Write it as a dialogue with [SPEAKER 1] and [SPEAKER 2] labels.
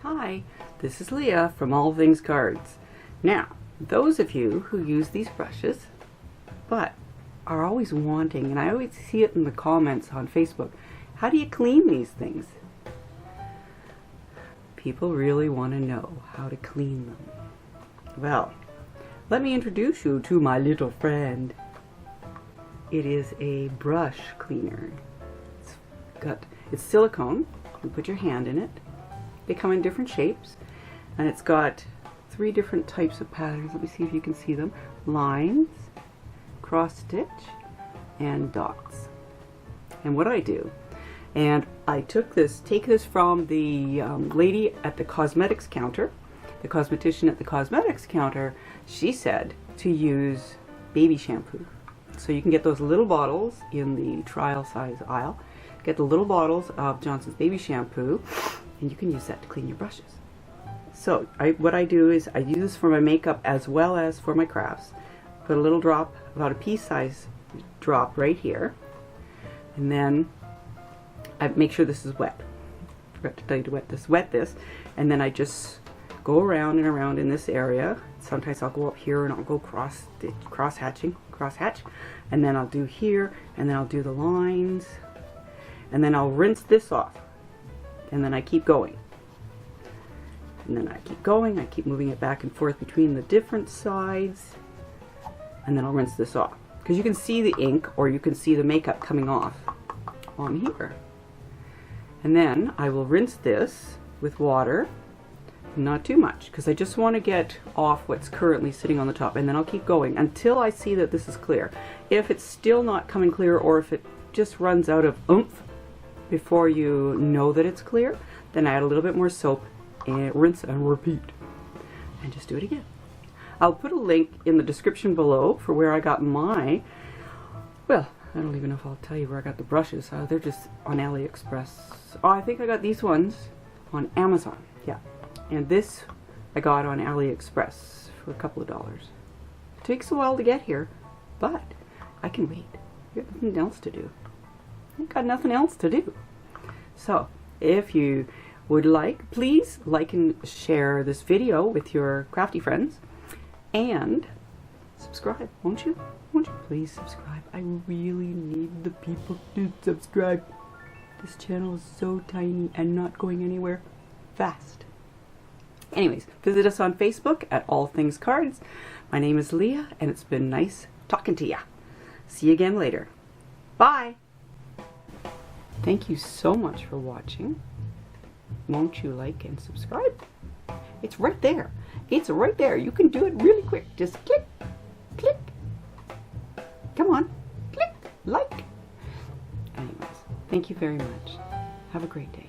[SPEAKER 1] Hi, this is Leah from All Things Cards. Now, those of you who use these brushes, but are always wanting, and I always see it in the comments on Facebook, how do you clean these things? People really want to know how to clean them. Well, let me introduce you to my little friend. It is a brush cleaner. It's silicone. You put your hand in it. They come in different shapes, and it's got 3 different types of patterns. Let me see if you can see them. Lines, cross stitch, and dots. And what I do, and I take this from the lady at the cosmetics counter, the cosmetician at the cosmetics counter. She said to use baby shampoo. So you can get those little bottles in the trial size aisle. Get the little bottles of Johnson's baby shampoo, and you can use that to clean your brushes. So what I do is I use this for my makeup as well as for my crafts. Put a little drop, about a pea size drop right here, and then I make sure this is wet. I forgot to tell you to wet this, and then I just go around and around in this area. Sometimes I'll go up here and I'll go cross hatch, and then I'll do here, and then I'll do the lines, and then I'll rinse this off, and then I keep going. And then I keep going, I keep moving it back and forth between the different sides, and then I'll rinse this off. Because you can see the ink, or you can see the makeup coming off on here. And then I will rinse this with water, not too much, because I just want to get off what's currently sitting on the top, and then I'll keep going until I see that this is clear. If it's still not coming clear, or if it just runs out of oomph before you know that it's clear, then add a little bit more soap and rinse and repeat, and just do it again. I'll put a link in the description below for where I got my, well, I don't even know if I'll tell you where I got the brushes. They're just on AliExpress. Oh, I think I got these ones on Amazon. Yeah. And this I got on AliExpress for a couple of dollars. It takes a while to get here, but I can wait. I got nothing else to do. I've got nothing else to do. So, if you would like, please like and share this video with your crafty friends, and subscribe, won't you? Won't you please subscribe? I really need the people to subscribe. This channel is so tiny and not going anywhere fast. Anyways, visit us on Facebook at All Things Cards. My name is Leah, and it's been nice talking to ya. See you again later. Bye! Thank you so much for watching. Won't you like and subscribe? It's right there. It's right there. You can do it really quick. Just click, click. Come on, click, like. Anyways, thank you very much. Have a great day.